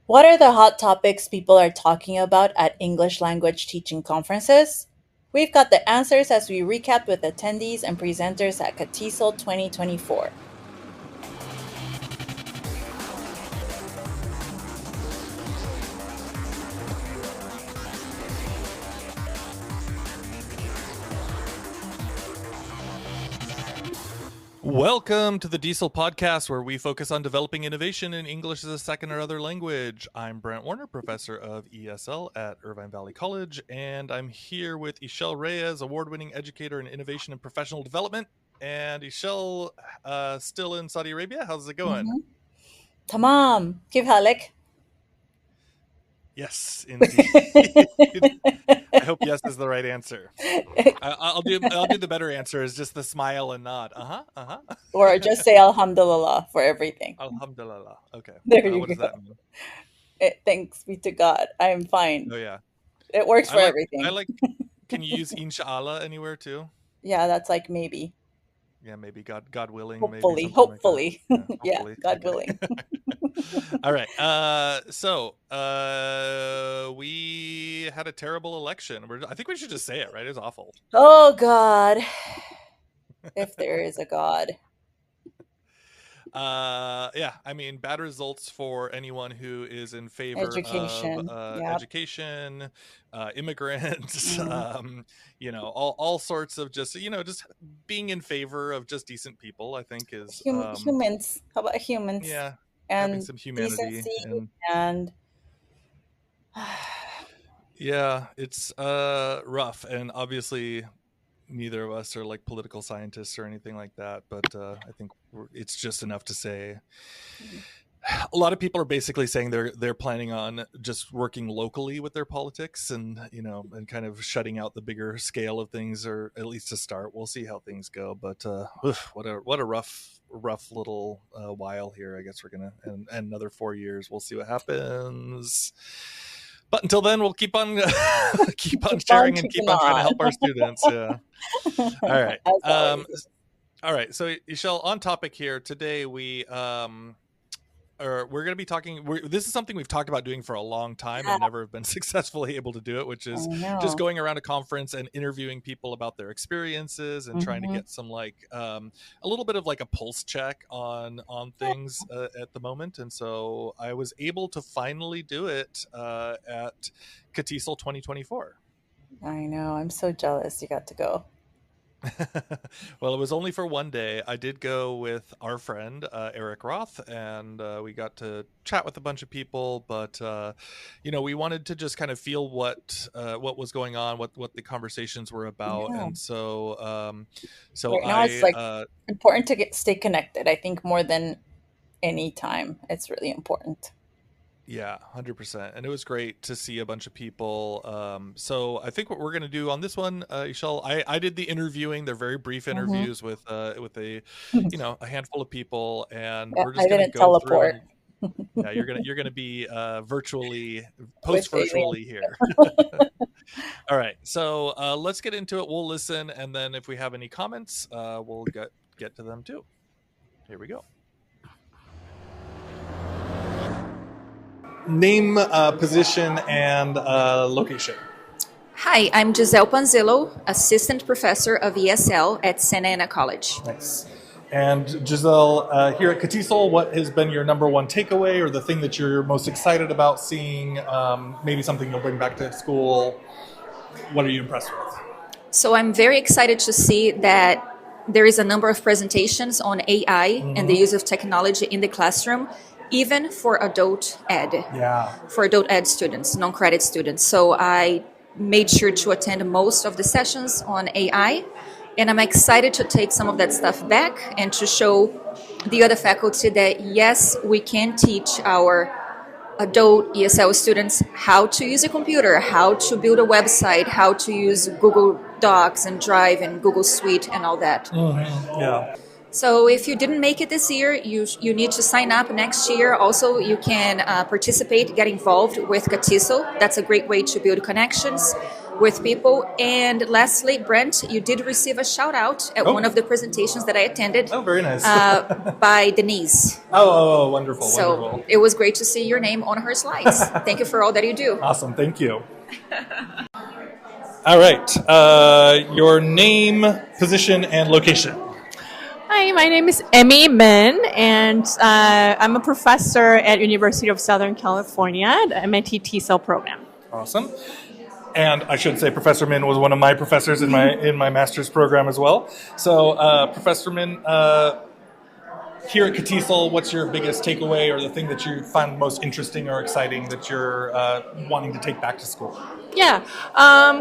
What are the hot topics people are talking about at English language teaching conferences? We've got the answers as we recap with attendees and presenters at CATESOL 2024. Welcome to the DIESOL podcast, where we focus on developing innovation in English as a second or other language. I'm Brent Warner, professor of ESL at Irvine Valley College, and I'm here with ESOL Reyes, award-winning educator in innovation and professional development. And ESOL, still in Saudi Arabia. How's it going? Tamam. كيف حالك? Yes, indeed. I hope yes is the right answer. I'll do the better answer, is just the smile and nod. Or just say Alhamdulillah for everything. Alhamdulillah. Okay. There you What does go. that mean? Thanks be to God. I'm fine. Oh yeah. It works for everything. Can you use inshallah anywhere too? Yeah, that's like maybe. Yeah, maybe God willing. Hopefully. Maybe Hopefully. Like that. Yeah, Hopefully. God Okay. willing. All right. We had a terrible election. I think we should just say it, right? It's awful. Oh, God. If there is a God. Yeah, I mean, bad results for anyone who is in favor Education. of Yep. education, immigrants, Mhm. all sorts of just being in favor of just decent people, I think is Humans. How about humans? yeah, having And some humanity decency and yeah, it's rough, and obviously neither of us are like political scientists or anything like that, but I think it's just enough to say a lot of people are basically saying they're planning on just working locally with their politics, and and kind of shutting out the bigger scale of things, or at least to start. We'll see how things go, but what a rough little while here. I guess we're gonna and another 4 years. We'll see what happens. But until then, we'll keep on sharing and keep on trying to help our students. Yeah. All right. All right. So, Ishel, on topic here today, we're going to be talking. This is something we've talked about doing for a long time and never have been successfully able to do it, which is just going around a conference and interviewing people about their experiences and trying to get some a little bit of like a pulse check on things at the moment. And so I was able to finally do it at CATESOL 2024. I know. I'm so jealous you got to go. Well, it was only for one day. I did go with our friend Eric Roth, and we got to chat with a bunch of people. But we wanted to just kind of feel what was going on, what the conversations were about, and so right now it's like important to stay connected. I think more than any time, it's really important. Yeah, 100%. And it was great to see a bunch of people. So I think what we're going to do on this one, Ishel, I did the interviewing. They're very brief interviews with a a handful of people, and we're just going to go teleport. Yeah, you're gonna be virtually post-virtually here. All right, so let's get into it. We'll listen, and then if we have any comments, we'll get to them too. Here we go. Name, position, and location. Hi, I'm Giselle Panzillo, Assistant Professor of ESL at Santa Ana College. Nice. And Giselle, here at CATESOL, what has been your number one takeaway, or the thing that you're most excited about seeing? Maybe something you'll bring back to school. What are you impressed with? So I'm very excited to see that there is a number of presentations on AI and the use of technology in the classroom, even for adult ed. Yeah. For adult ed students, non-credit students. So I made sure to attend most of the sessions on AI, and I'm excited to take some of that stuff back and to show the other faculty that, yes, we can teach our adult ESL students how to use a computer, how to build a website, how to use Google Docs and Drive and Google Suite and all that. Mm-hmm. Yeah. So if you didn't make it this year, you need to sign up next year. Also, you can participate, get involved with CATESOL. That's a great way to build connections. with people. And lastly, Brent, you did receive a shout out at one of the presentations that I attended. Oh, very nice. By Denise. Oh, wonderful, So wonderful. it was great to see your name on her slides. Thank you for all that you do. Awesome, thank you. All right, your name, position, and location. Hi, my name is Emmy Min, and I'm a professor at University of Southern California, the MIT TESOL program. Awesome. And I should say Professor Min was one of my professors in my master's program as well. So Professor Min, here at CATESOL, what's your biggest takeaway or the thing that you find most interesting or exciting that you're wanting to take back to school? Yeah,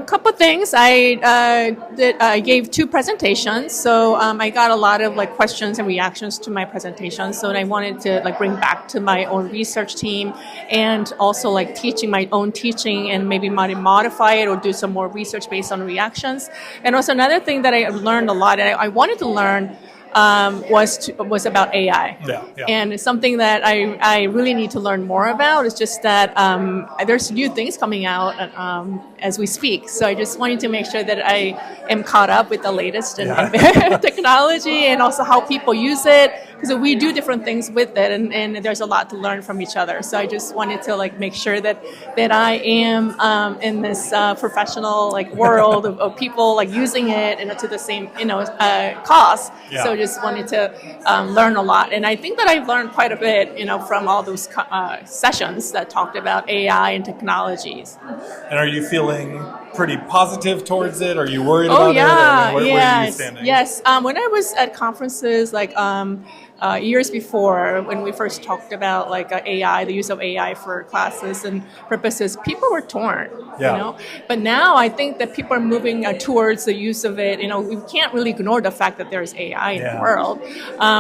couple things. I gave 2 presentations, so I got a lot of questions and reactions to my presentations. So I wanted to bring back to my own research team, and also teaching my own teaching and maybe modify it or do some more research based on reactions. And also another thing that I learned a lot, and I wanted to learn. Was about AI. Yeah. And it's something that I really need to learn more about. It's just that there's new things coming out as we speak. So I just wanted to make sure that I am caught up with the latest in technology and also how people use it. Because we do different things with it, and there's a lot to learn from each other. So I just wanted to make sure that I am in this professional world of people using it and to the same cost. Yeah. So just wanted to learn a lot, and I think that I've learned quite a bit, from all those sessions that talked about AI and technologies. And are you feeling pretty positive towards it? Are you worried about it? I mean, where are you standing? Yes. When I was at conferences years before, when we first talked about AI, the use of AI for classes and purposes, people were torn. Yeah. But now I think that people are moving towards the use of it. We can't really ignore the fact that there's AI in the world,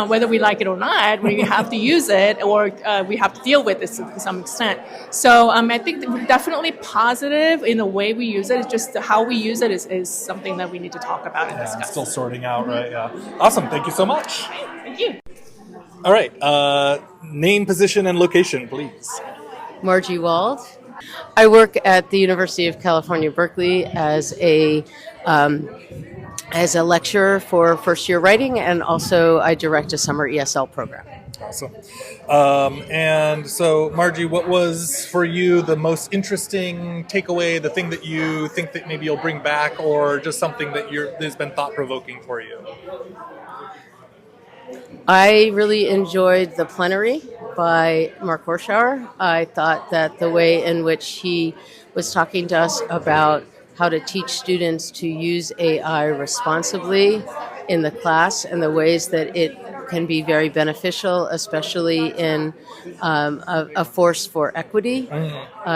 whether we like it or not. We have to use it, or we have to deal with it to some extent. So I think that we're definitely positive in the way we use it. It's just how we use it is something that we need to talk about and discuss. Still sorting out, right? Yeah. Awesome. Thank you so much. Thank you. All right. Name, position, and location, please. Margie Wald. I work at the University of California, Berkeley as a lecturer for first-year writing, and also I direct a summer ESL program. Awesome. And so, Margie, what was for you the most interesting takeaway, the thing that you think that maybe you'll bring back, or just something that has been thought-provoking for you? I really enjoyed the plenary by Mark Horschauer. I thought that the way in which he was talking to us about how to teach students to use AI responsibly in the class and the ways that it can be very beneficial, especially in a force for equity,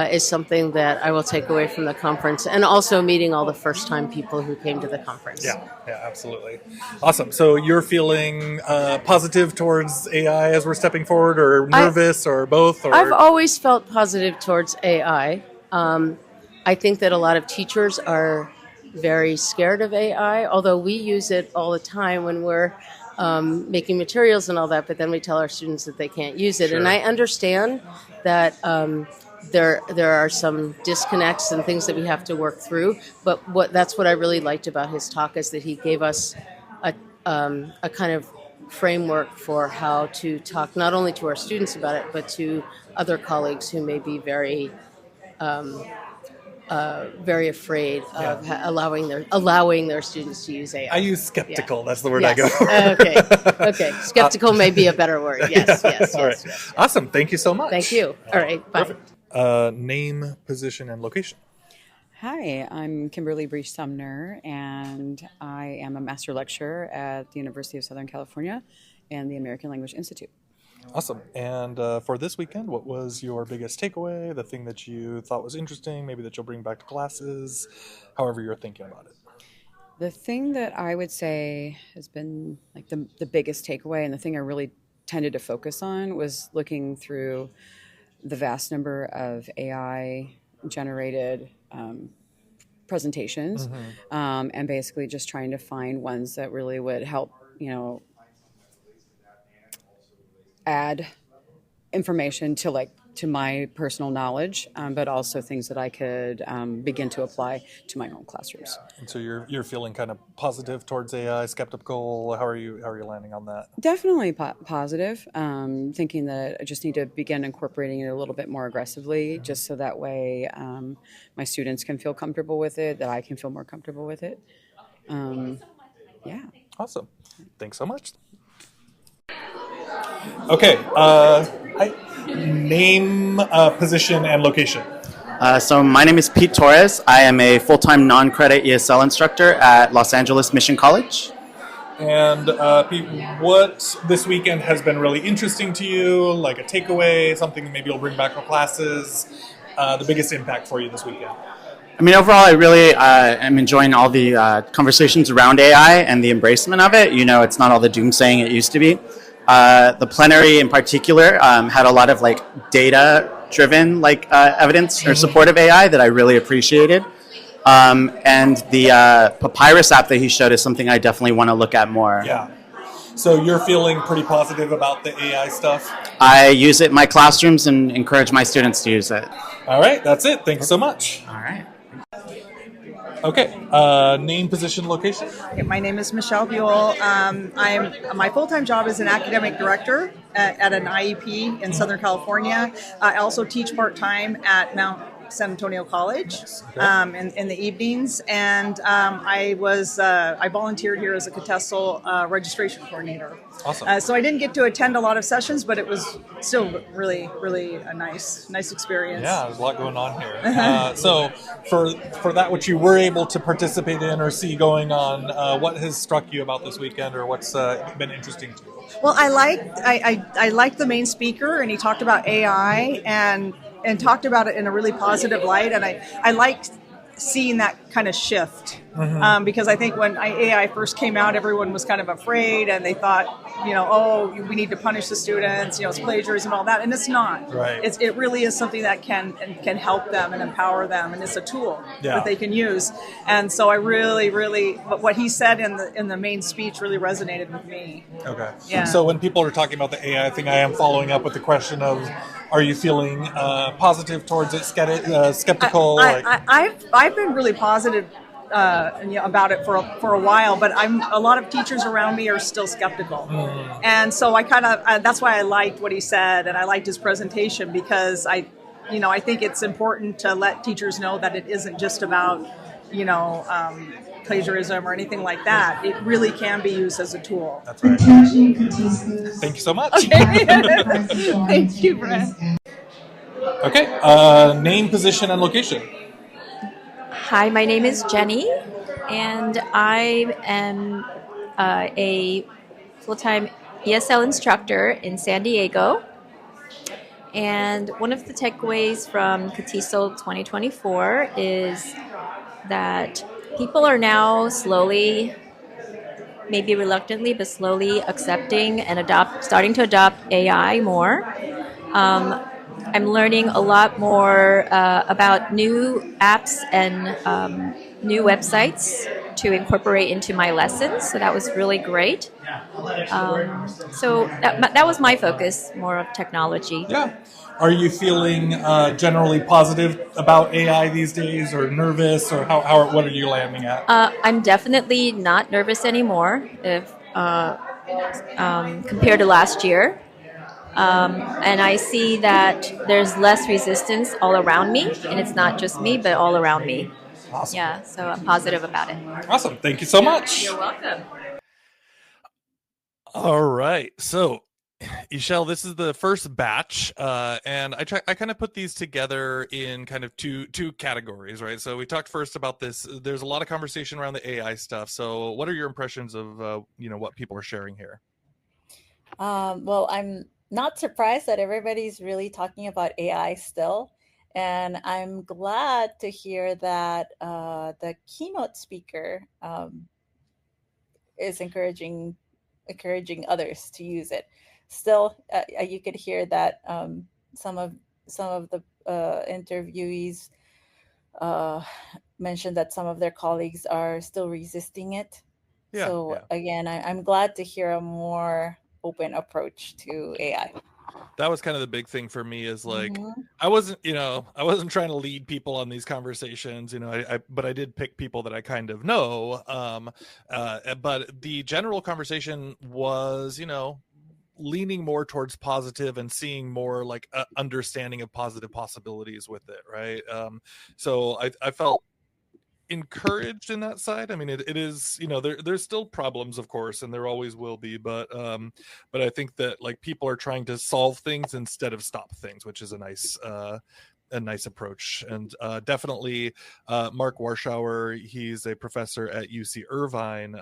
is something that I will take away from the conference, and also meeting all the first-time people who came to the conference. Yeah, absolutely. Awesome. So you're feeling positive towards AI as we're stepping forward, or nervous, or both? Or? I've always felt positive towards AI. I think that a lot of teachers are very scared of AI, although we use it all the time when we're making materials and all that, but then we tell our students that they can't use it. Sure. And I understand that there are some disconnects and things that we have to work through, but that's what I really liked about his talk, is that he gave us a kind of framework for how to talk not only to our students about it, but to other colleagues who may be very afraid of allowing their students to use AI. I use skeptical. Yeah. That's the word I go. Okay. Skeptical may be a better word. Yes. All right. Yes. Awesome. Thank you so much. Thank you. All right. Bye. Perfect. Name, position, and location. Hi, I'm Kimberly Breach Sumner, and I am a master lecturer at the University of Southern California and the American Language Institute. Awesome. And for this weekend, what was your biggest takeaway, the thing that you thought was interesting, maybe that you'll bring back to classes, however you're thinking about it? The thing that I would say has been the biggest takeaway, and the thing I really tended to focus on, was looking through the vast number of AI-generated presentations, and basically just trying to find ones that really would help, add information to to my personal knowledge, but also things that I could begin to apply to my own classrooms. And so you're feeling kind of positive towards AI, skeptical. How are you landing on that? Definitely positive. Thinking that I just need to begin incorporating it a little bit more aggressively, just so that way my students can feel comfortable with it, that I can feel more comfortable with it. Yeah. Awesome. Thanks so much. Okay. Name, position, and location. So my name is Pete Torres. I am a full-time non-credit ESL instructor at Los Angeles Mission College. And Pete, what this weekend has been really interesting to you, like a takeaway, something maybe you'll bring back to classes, the biggest impact for you this weekend? I mean, overall, I really am enjoying all the conversations around AI and the embracement of it. You know, it's not all the doomsaying it used to be. The plenary in particular had a lot of like data-driven evidence or supportive AI that I really appreciated. And the Papyrus app that he showed is something I definitely want to look at more. Yeah. So you're feeling pretty positive about the AI stuff? I use it in my classrooms and encourage my students to use it. All right, that's it. Thanks so much. All right. Okay, name, position, location. Okay, my name is Michelle Buell. My full-time job is an academic director at an IEP in Southern California. I also teach part-time at Mount San Antonio College in the evenings, and I volunteered here as a CATESOL registration coordinator. Awesome. So I didn't get to attend a lot of sessions, but it was still really, really a nice experience. Yeah, there's a lot going on here. So for that which you were able to participate in or see going on, what has struck you about this weekend, or what's been interesting to you? Well, I liked the main speaker, and he talked about AI and talked about it in a really positive light, and I liked seeing that kind of shift, because I think when AI first came out, everyone was kind of afraid, and they thought, we need to punish the students, it's plagiarism and all that, and it's not. Right. It really is something that can help them and empower them, and it's a tool that they can use. And so I really, really, what he said in the main speech really resonated with me. Okay. Yeah. So when people are talking about the AI thing, I am following up with the question of, are you feeling positive towards it, skeptical? I've been really positive about it for a while, but a lot of teachers around me are still skeptical, and so I that's why I liked what he said, and I liked his presentation, because I think it's important to let teachers know that it isn't just about plagiarism or anything like that. It really can be used as a tool. That's right. Thank you so much. Okay. Thank you, Brent. Okay. Name, position, and location. Hi, my name is Jenny, and I am a full-time ESL instructor in San Diego. And one of the takeaways from CATESOL 2024 is that people are now slowly, maybe reluctantly, but slowly accepting and starting to adopt AI more. I'm learning a lot more about new apps and new websites to incorporate into my lessons. So that was really great. So that was my focus, more of technology. Yeah. Are you feeling generally positive about AI these days, or nervous, or what are you landing at? I'm definitely not nervous anymore if compared to last year. And I see that there's less resistance all around me, and it's not just me, but all around me. Awesome. Yeah, so I'm positive about it. Awesome. Thank you so much. You're welcome. All right. So, ESOL, this is the first batch, and I kind of put these together in kind of two categories, right? So we talked first about this. There's a lot of conversation around the AI stuff. So what are your impressions of what people are sharing here? Well, I'm not surprised that everybody's really talking about AI still. And I'm glad to hear that the keynote speaker is encouraging others to use it. Still, you could hear that some of the interviewees mentioned that some of their colleagues are still resisting it. Yeah, so again, I'm glad to hear a more open approach to AI. That was kind of the big thing for me is like, Mm-hmm. I wasn't trying to lead people on these conversations, but I did pick people that I kind of know. But the general conversation was, leaning more towards positive and seeing more like understanding of positive possibilities with it. Right. So I felt encouraged in that side. I mean, it is, there's still problems, of course, and there always will be, but I think that like people are trying to solve things instead of stop things, which is a nice approach. And definitely Mark Warschauer, he's a professor at UC Irvine.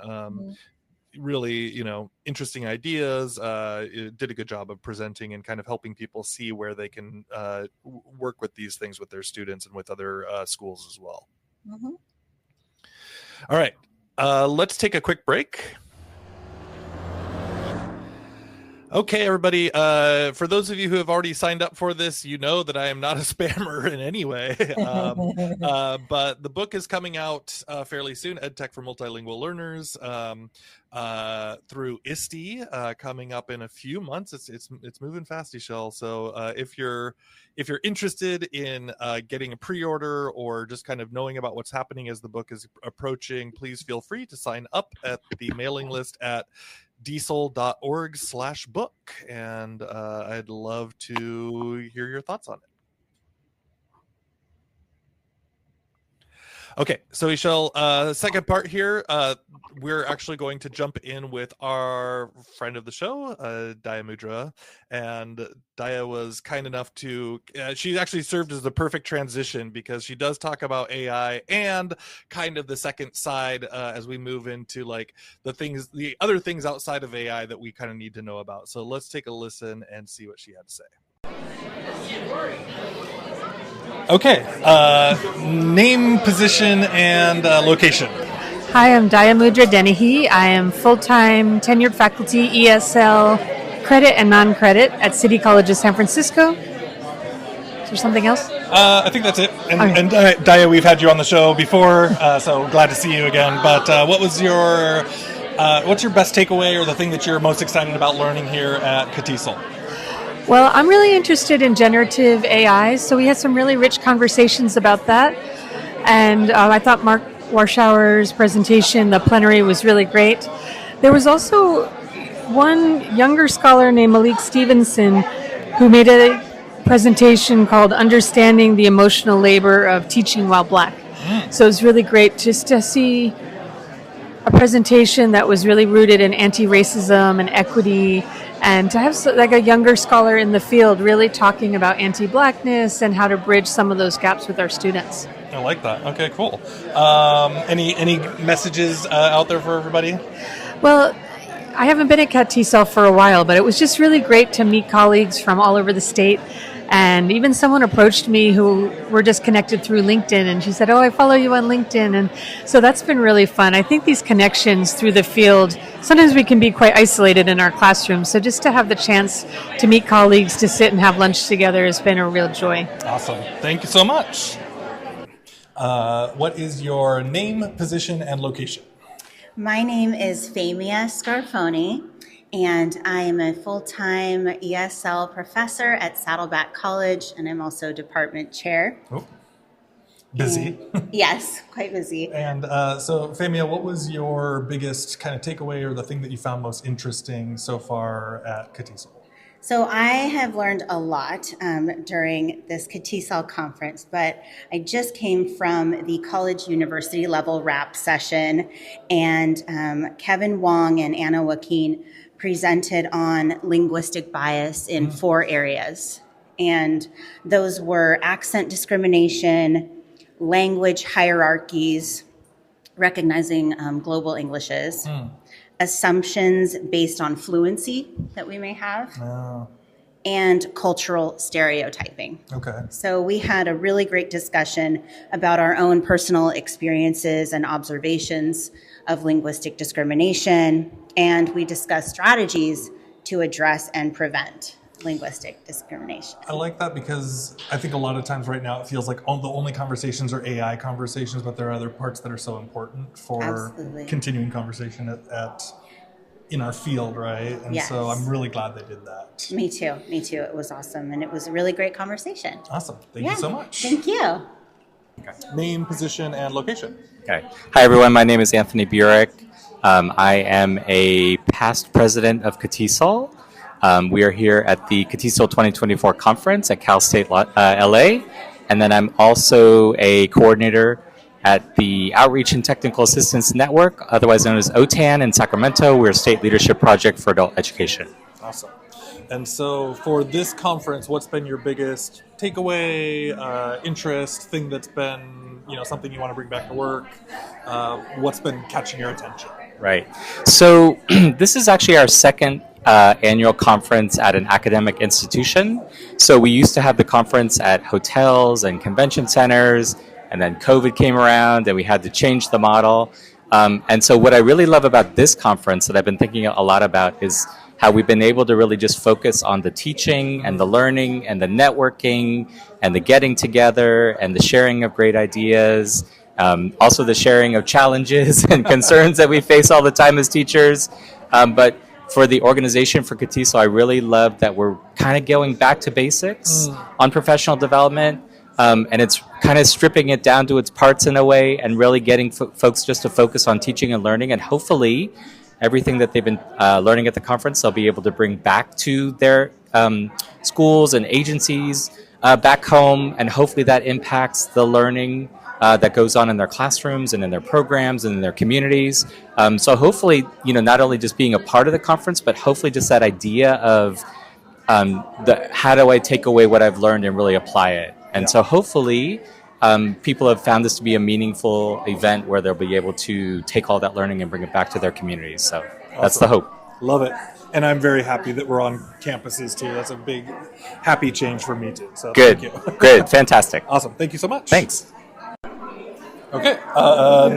Really, interesting ideas, did a good job of presenting and kind of helping people see where they can work with these things with their students and with other schools as well. Mm-hmm. All right, let's take a quick break. Okay, everybody, for those of you who have already signed up for this, you know that I am not a spammer in any way, but the book is coming out fairly soon, EdTech for Multilingual Learners, through ISTE, coming up in a few months. It's moving fast, ESOL. So if you're interested in getting a pre-order or just kind of knowing about what's happening as the book is approaching, please feel free to sign up at the mailing list at diesel.org/book, and I'd love to hear your thoughts on it. Okay, so ESOL, second part here, we're actually going to jump in with our friend of the show, Dia Mudra, and Dia was kind enough to, she actually served as the perfect transition because she does talk about AI and kind of the second side as we move into like the other things outside of AI that we kind of need to know about. So let's take a listen and see what she had to say. Okay, name, position, and location. Hi, I'm Dia Mudra Dennehy. I am full-time tenured faculty, ESL, credit and non-credit at City College of San Francisco. Is there something else? I think that's it. And Dia, we've had you on the show before, so glad to see you again. But what's your best takeaway or the thing that you're most excited about learning here at CATESOL? Well, I'm really interested in generative AI, so we had some really rich conversations about that. And I thought Mark Warschauer's presentation, the plenary, was really great. There was also one younger scholar named Malik Stevenson who made a presentation called Understanding the Emotional Labor of Teaching While Black. So it was really great just to see a presentation that was really rooted in anti-racism and equity, and to have like a younger scholar in the field really talking about anti-blackness and how to bridge some of those gaps with our students. I like that. Okay, cool. Any messages out there for everybody? Well, I haven't been at CATESOL for a while, but it was just really great to meet colleagues from all over the state. And even someone approached me who were just connected through LinkedIn, and she said, "Oh, I follow you on LinkedIn." And so that's been really fun. I think these connections through the field, sometimes we can be quite isolated in our classrooms. So just to have the chance to meet colleagues, to sit and have lunch together has been a real joy. Awesome. Thank you so much. What is your name, position, and location? My name is Famia Scarfoni, and I am a full-time ESL professor at Saddleback College, and I'm also department chair. Oh, busy. Yes, quite busy. And so, Famia, what was your biggest kind of takeaway or the thing that you found most interesting so far at CATESOL? So I have learned a lot during this CATESOL conference, but I just came from the college university level wrap session, and Kevin Wong and Anna Joaquin presented on linguistic bias in 4 areas. And those were accent discrimination, language hierarchies, recognizing global Englishes, assumptions based on fluency that we may have, and cultural stereotyping. Okay. So we had a really great discussion about our own personal experiences and observations of linguistic discrimination, and we discussed strategies to address and prevent linguistic discrimination. I like that because I think a lot of times right now it feels like the only conversations are AI conversations, but there are other parts that are so important for continuing conversation at in our field, right? And Yes. so I'm really glad they did that. Me too. Me too. It was awesome, and it was a really great conversation. Awesome. Thank you so much. Thank you. Okay. Name, position, and location. Okay. Hi, everyone. My name is Anthony Burek. I am a past president of CATESOL. We are here at the CATESOL 2024 conference at Cal State LA. And then I'm also a coordinator at the Outreach and Technical Assistance Network, otherwise known as OTAN in Sacramento. We're a state leadership project for adult education. Awesome. And so for this conference, what's been your biggest takeaway, interest, thing that's been, something you want to bring back to work? What's been catching your attention? Right. So this is actually our second annual conference at an academic institution. So we used to have the conference at hotels and convention centers, and then COVID came around and we had to change the model. And so what I really love about this conference that I've been thinking a lot about is how we've been able to really just focus on the teaching and the learning and the networking and the getting together and the sharing of great ideas. Also the sharing of challenges and concerns that we face all the time as teachers. But for the organization for CATESOL, I really love that we're kind of going back to basics on professional development. And it's kind of stripping it down to its parts in a way and really getting folks just to focus on teaching and learning. And hopefully everything that they've been learning at the conference, they'll be able to bring back to their schools and agencies back home. And hopefully that impacts the learning that goes on in their classrooms and in their programs and in their communities. So hopefully, not only just being a part of the conference, but hopefully just that idea of how do I take away what I've learned and really apply it. And so hopefully people have found this to be a meaningful event where they'll be able to take all that learning and bring it back to their communities. So that's the hope. Love it. And I'm very happy that we're on campuses too. That's a big, happy change for me too. So good. Thank you. Good. Fantastic. Awesome. Thank you so much. Thanks. Okay.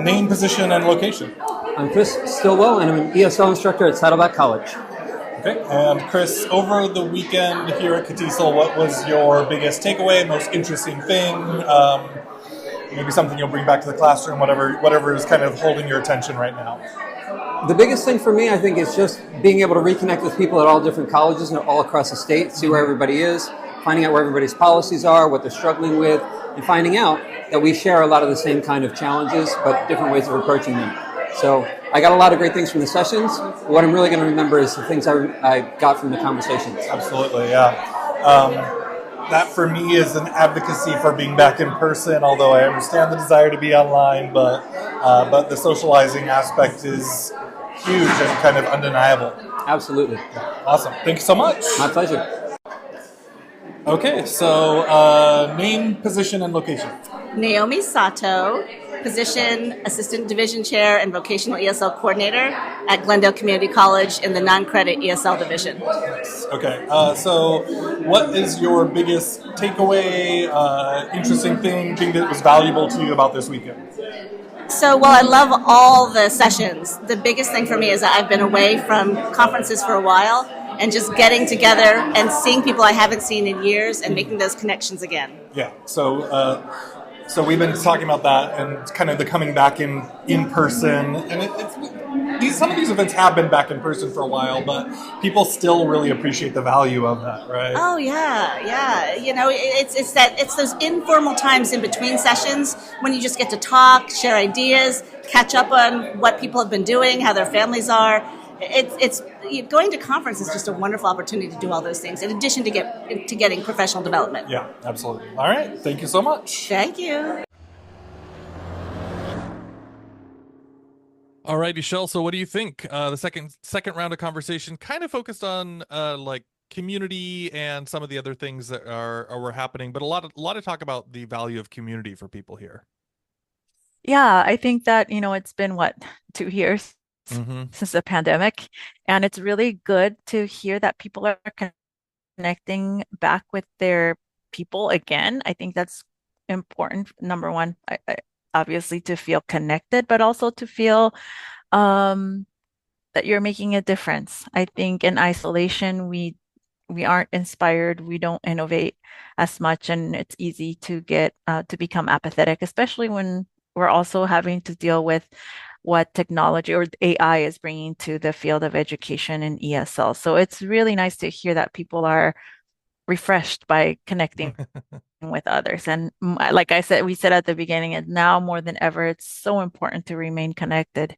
Name, position, and location. I'm Chris Stillwell, and I'm an ESL instructor at Saddleback College. Okay. And Chris, over the weekend here at CATESOL, what was your biggest takeaway, most interesting thing? Maybe something you'll bring back to the classroom, whatever is kind of holding your attention right now. The biggest thing for me, I think, is just being able to reconnect with people at all different colleges and all across the state, see where everybody is, finding out where everybody's policies are, what they're struggling with, and finding out that we share a lot of the same kind of challenges, but different ways of approaching them. So I got a lot of great things from the sessions. What I'm really going to remember is the things I got from the conversations. Absolutely, yeah. That for me is an advocacy for being back in person, although I understand the desire to be online, but the socializing aspect is huge and kind of undeniable. Absolutely. Awesome. Thank you so much. My pleasure. Okay, so name, position, and location. Naomi Sato, position Assistant Division Chair and Vocational ESL Coordinator at Glendale Community College in the non-credit ESL division. Okay, so what is your biggest takeaway, interesting thing that was valuable to you about this weekend? So while I love all the sessions, the biggest thing for me is that I've been away from conferences for a while and just getting together and seeing people I haven't seen in years and making those connections again. Yeah, so we've been talking about that and kind of the coming back in person, and some of these events have been back in person for a while, but people still really appreciate the value of that, right? Oh yeah. It's those informal times in between sessions when you just get to talk, share ideas, catch up on what people have been doing, how their families are. It's going to conference is just a wonderful opportunity to do all those things in addition to getting professional development. Yeah, absolutely. All right, thank you so much. Thank you. All right, Michelle. So, what do you think? The second round of conversation kind of focused on like community and some of the other things that were happening, but a lot of talk about the value of community for people here. Yeah, I think that it's been 2 years since the pandemic, and it's really good to hear that people are connecting back with their people again. I think that's important. Number one, I obviously to feel connected, but also to feel that you're making a difference. I think in isolation, we aren't inspired, we don't innovate as much, and it's easy to get to become apathetic, especially when we're also having to deal with what technology or AI is bringing to the field of education and ESL. So it's really nice to hear that people are refreshed by connecting with others. And like I said, we said at the beginning, and now more than ever, it's so important to remain connected.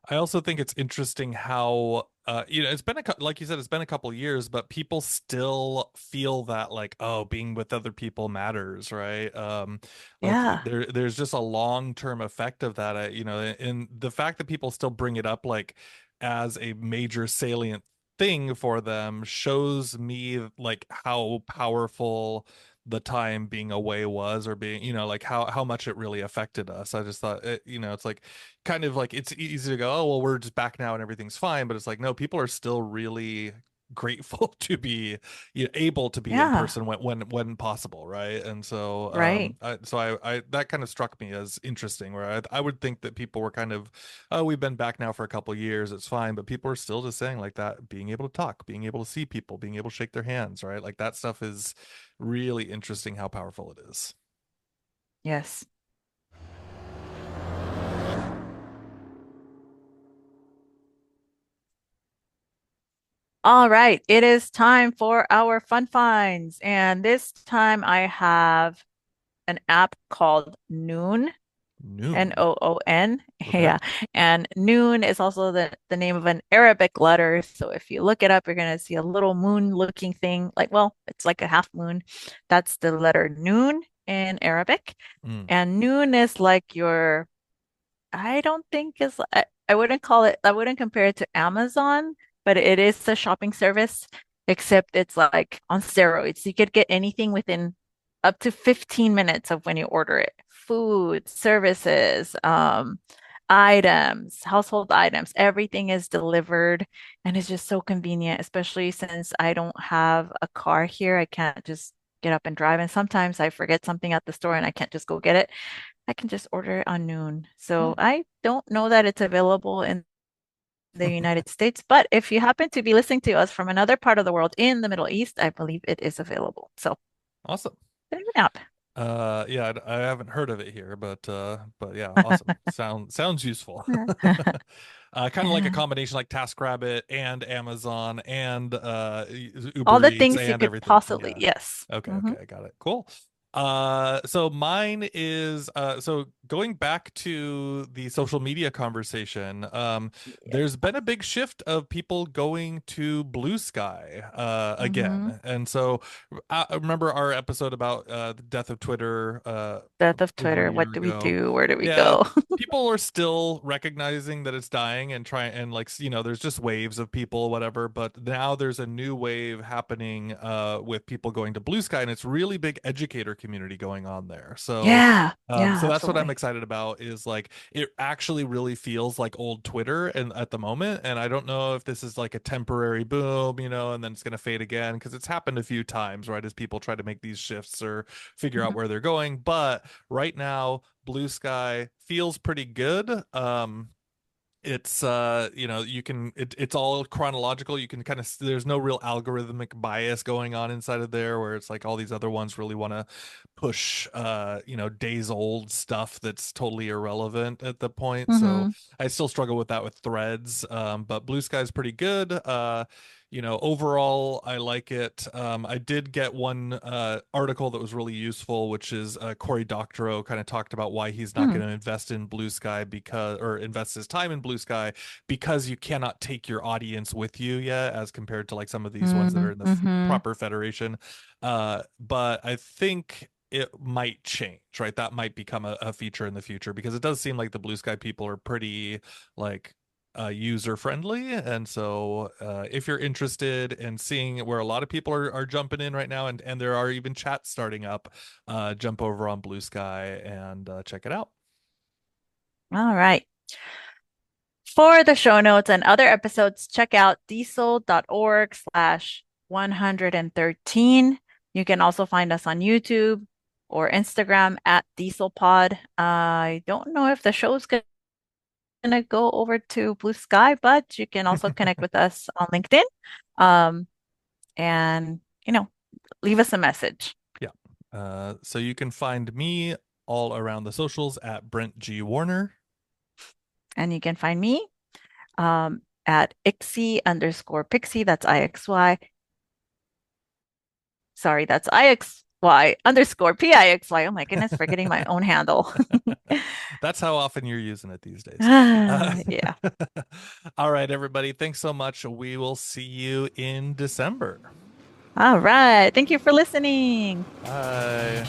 I also think it's interesting how it's been like you said, it's been a couple years, but people still feel that like, oh, being with other people matters, right? Like Yeah. there's just a long-term effect of that. And the fact that people still bring it up like as a major salient thing for them shows me like how powerful the time being away was, or being, like how much it really affected us. I just thought it's like kind of like it's easy to go, oh well, we're just back now and everything's fine, but it's like no, people are still really grateful to be able to be in Yeah. person when possible, right? And so Right. I that kind of struck me as interesting, where I would think that people were kind of, oh, we've been back now for a couple years, it's fine, but people are still just saying like that, being able to talk, being able to see people, being able to shake their hands, right? Like that stuff is really interesting how powerful it is. Yes. All right, it is time for our fun finds. And this time I have an app called Noon, Noon. Noon. Okay. Yeah. And Noon is also the name of an Arabic letter. So if you look it up, you're going to see a little moon looking thing. Like, well, it's like a half moon. That's the letter Noon in Arabic. And Noon is like your, I don't think is, I wouldn't call it, I wouldn't compare it to Amazon, but it is a shopping service, except it's like on steroids. You could get anything within up to 15 minutes of when you order it. Food, services, items, household items, everything is delivered, and it's just so convenient, especially since I don't have a car here. I can't just get up and drive. And sometimes I forget something at the store and I can't just go get it. I can just order it on Noon. So I don't know that it's available in the United States, but if you happen to be listening to us from another part of the world in the Middle East, I believe it is available. So awesome. There you go. Yeah, I haven't heard of it here, but yeah, awesome. Sounds useful. Kind of like a combination like TaskRabbit and Amazon and all Uber the Eats things you and could everything. possibly, Yeah. yes. Okay, I got it. Cool. So mine is so going back to the social media conversation, there's been a big shift of people going to Blue Sky again. And so I remember our episode about the death of Twitter Death of over a Twitter. year What do we ago. do? Where do we Yeah, go? people are still recognizing that it's dying and trying, and like there's just waves of people, whatever, but now there's a new wave happening with people going to Blue Sky, and it's really big educator community going on there. So Yeah. so that's what I'm Absolutely. excited about, is like it actually really feels like old Twitter and at the moment, and I don't know if this is like a temporary boom, and then it's going to fade again, because it's happened a few times, right, as people try to make these shifts or figure out where they're going. But right now Blue Sky feels pretty good. It's it's all chronological. You can kind of, there's no real algorithmic bias going on inside of there, where it's like all these other ones really want to push days old stuff that's totally irrelevant at the point. So I still struggle with that with Threads, but Blue Sky's pretty good. Overall I like it. I did get one article that was really useful, which is Cory Doctorow kind of talked about why he's not going to invest in Blue Sky, or invest his time in Blue Sky, because you cannot take your audience with you yet, as compared to like some of these ones that are in the proper federation. But I think it might change, right? That might become a feature in the future, because it does seem like the Blue Sky people are pretty like user friendly. And so if you're interested in seeing where a lot of people are jumping in right now, and there are even chats starting up, jump over on Blue Sky and check it out. All right. For the show notes and other episodes, check out diesel.org/113. You can also find us on YouTube or Instagram at DieselPod. I don't know if the show's going to go over to Blue Sky, but you can also connect with us on LinkedIn, and leave us a message. Yeah. So you can find me all around the socials at Brent G. Warner. And you can find me at ixy_pixie. That's IXY. Sorry, that's IXY_PIXY. Oh my goodness, forgetting my own handle. That's how often you're using it these days. Yeah. All right, everybody. Thanks so much. We will see you in December. All right. Thank you for listening. Bye.